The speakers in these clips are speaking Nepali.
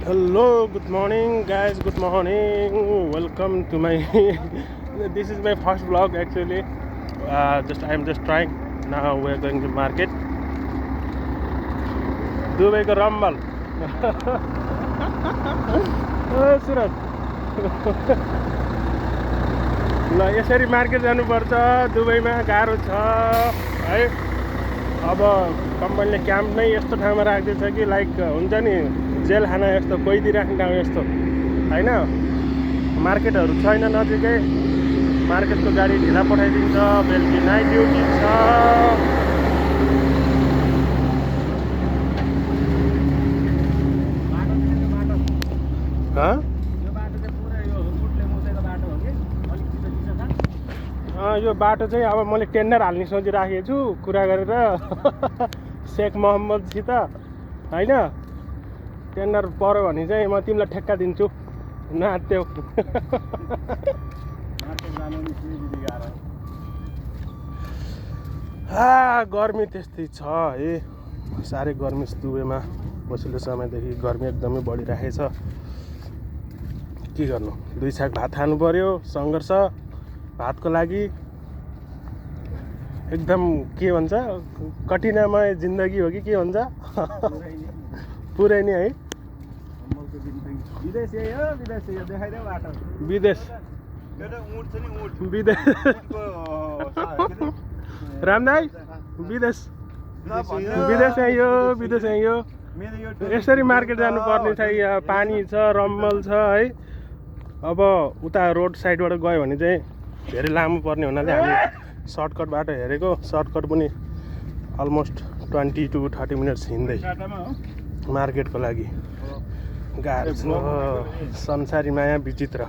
Hello, good morning, guys. Good morning. Welcome to my. This is my first vlog actually. I'm just trying. Now we're going to market. दुबईको रम्बल सुरत ल यसरी मार्केट जानुपर्छ दुबईमा गाह्रो छ है। अब कम्पनीले क्याम्प नै यस्तो ठाउँमा राखिदिन्छ कि लाइक हुन्छ नि जेलखाना यस्तो कैदी राख्ने ठाउँ यस्तो होइन। मार्केटहरू छैन नजिकै, मार्केटको गाडी ढिला पठाइदिन्छ, बेलुकी नाइट ड्युटी छ। यो बाटो चाहिँ अब मैले टेन्डर हाल्ने सोचिराखेको छु कुरा गरेर शेख मोहम्मदसित होइन। टेन्डर पऱ्यो भने चाहिँ म तिमीलाई ठेक्का दिन्छु नाच्थ्यौ। गर्मी त्यस्तै छ है, साह्रै गर्मी छ दुबईमा। पछिल्लो समयदेखि गर्मी एकदमै बढिरहेको छ। के गर्नु, दुई छाक भात खानु पर्यो। सङ्घर्ष भातको लागि एकदम के भन्छ कठिनामय जिन्दगी हो कि के भन्छ पुरै नै है। विदेश विदेश रामदाई विदेश विदेश आइयो, विदेश आइयो। यसरी मार्केट जानुपर्ने छ। यहाँ पानी छ, रम्मल छ है। अब उता रोड साइडबाट गयो भने चाहिँ धेरै लामो पर्ने हुनाले हामी सर्टकट बाटो हेरेको। सर्टकट पनि अलमोस्ट 20 to 30 मिनट्स हिँड्दै मार्केटको लागि गाह्रो छ। संसारी माया विचित्र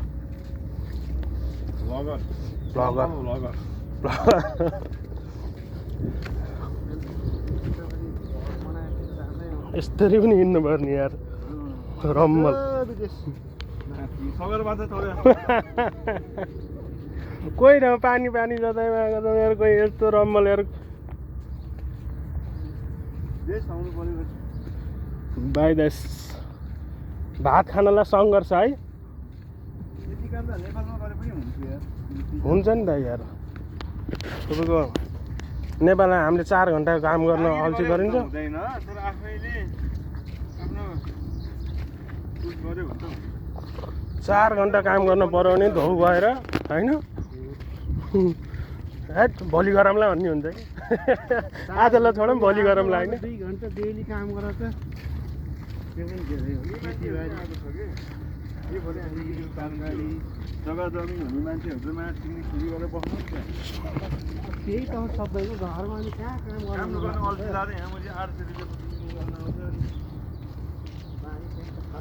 ब्लगर यसरी पनि हिँड्नुपर्ने यार रम्मल। कोही न पानी पानी जतामा यार, कोही यस्तो रम्मल यार। बाई देश भात खानलाई सङ्घर्ष है। हुन्छ नि त यार, तपाईँको नेपालमा हामीले 4 घन्टा काम गर्न अल्छी गरिन्छ। 4 घन्टा काम गर्न पर्यो भने धौ भएर होइन। भोलि गरौँला भन्ने हुन्छ कि आजलाई छोडौँ भोलि गरौँला होइन। 2 घन्टा डेली काम गरेर त जग्गा जमिन हुने मान्छेहरू माथि गरेर बस्नु त्यही त सबैको घरमा कहाँ काम गर्नु अल्छी लाग्यो। यहाँ मैले 800 रुपियाँ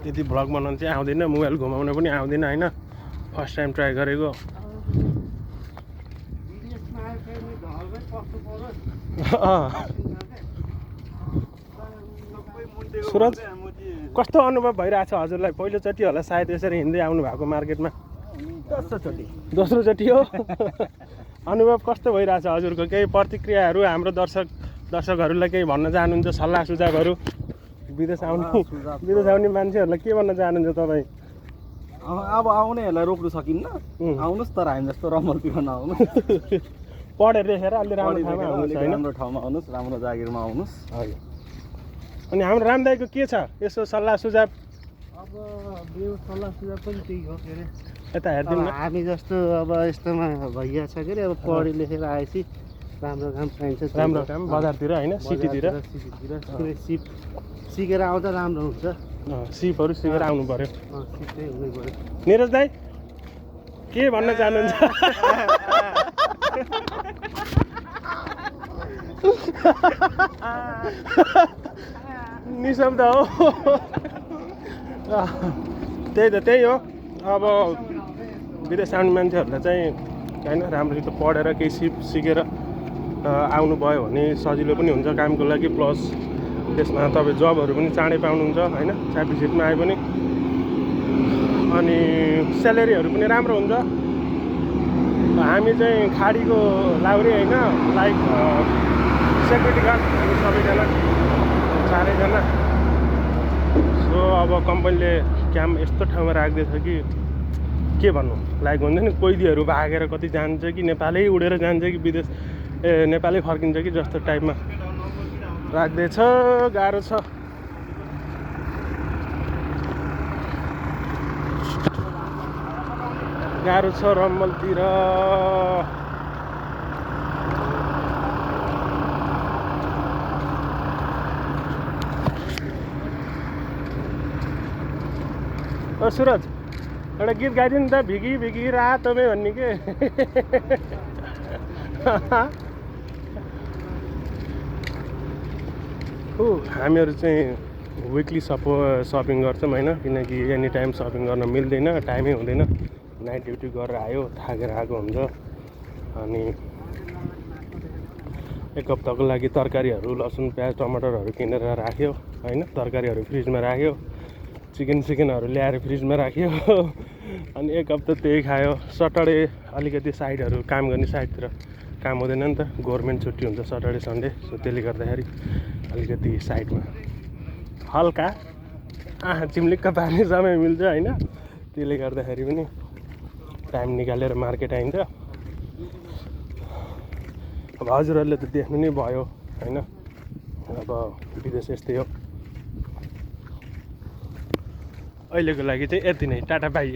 त्यति भ्लग बनाउनु चाहिँ आउँदैन, मोबाइल घुमाउन पनि आउँदैन होइन। फर्स्ट टाइम ट्राई गरेको। सुरज कस्तो अनुभव भइरहेछ हजुरलाई? पहिलोचोटि होला सायद यसरी हिँड्दै आउनु भएको मार्केटमा? दोस्रो चोटि हो। अनुभव कस्तो भइरहेछ हजुरको? केही प्रतिक्रियाहरू हाम्रो दर्शकहरूलाई केही भन्न चाहनुहुन्छ? सल्लाह सुझावहरू विदेश आउने मान्छेहरूलाई के भन्न चाहनुहुन्छ तपाईँ? अब आउनेहरूलाई रोक्नु सकिन्न। आउनुहोस्, तर हामी जस्तो रम्मल पिउन आउनु। पढेर लेखेर अलि राम्रो ठाउँमा आउनुहोस् होइन। राम्रो ठाउँमा आउनुहोस्, राम्रो जागिरमा आउनुहोस्। हजुर। अनि हाम्रो रामदाईको के छ यसो सल्लाह सुझाव? अब मेरो सल्लाह सुझाव पनि त्यही हो के अरे, यता हेरिदिनु न। हामी जस्तो अब यस्तोमा भइया छ के अरे। अब पढे लेखेर आएपछि राम्रो काम पाइन्छ, राम्रो काम बजारतिर होइन, सिटीतिर सिकेर आउँदा राम्रो हुन्छ। सिपहरू सिकेर आउनु पर्यो। सिक्दै हुनै पर्यो। निरज दाई के भन्न चाहनुहुन्छ? निशब्द हो। त्यही हो। अब विदेश आउने मान्छेहरूलाई चाहिँ होइन राम्ररी पढेर केही सिकेर आउनुभयो भने सजिलो पनि हुन्छ कामको लागि। प्लस त्यसमा तपाईँ जबहरू पनि चाँडै पाउनुहुन्छ होइन, च्यापिसिटमा आए पनि। अनि स्यालेरीहरू पनि राम्रो हुन्छ। हामी चाहिँ खाडीको लाउरी होइन, लाइक सेक्युरिटी गार्ड हामी सबैजना 4जना। सो अब कम्पनीले काम यस्तो ठाउँमा राख्दैछ कि के भन्नु, लाइक हुन्छ नि कोइदीहरू भागेर कति जान्छ कि नेपालै उडेर जान्छ कि विदेश नेपालै फर्किन्छ कि जस्तो टाइपमा राख्दैछ। गाह्रो छ। गाह्रो छ रम्मलतिर। ओ सुरज एउटा गीत गाइदिनु त, भिगी भिगी रातोमै भन्ने के। हामीहरू चाहिँ विकली सपिङ गर्छौँ होइन, किनकि एनी टाइम सपिङ गर्न मिल्दैन, टाइमै हुँदैन। नाइट ड्युटी गरेर आयो, थाकेर आएको हुन्छ। अनि एक हप्ताको लागि तरकारीहरू लसुन प्याज टमाटरहरू किनेर राख्यो होइन, तरकारीहरू फ्रिजमा राख्यो, चिकनहरू ल्याएर फ्रिजमा राख्यो। अनि एक हप्ता त्यही खायो। सटरडे अलिकति साइडहरू काम गर्ने साइडतिर काम हुँदैन नि त, गभर्मेन्ट छुट्टी हुन्छ सटरडे सन्डे। सो त्यसले गर्दाखेरि अलिकति साइडमा हल्का आँखा चिम्लिक्क पार्ने समय मिल्छ होइन। त्यसले गर्दाखेरि पनि टाइम निकालेर मार्केट आइन्छ। अब हजुरहरूले त देख्नु नै भयो होइन, अब विदेश यस्तै हो। अहिलेको लागि चाहिँ यति नै, टाटा बाई।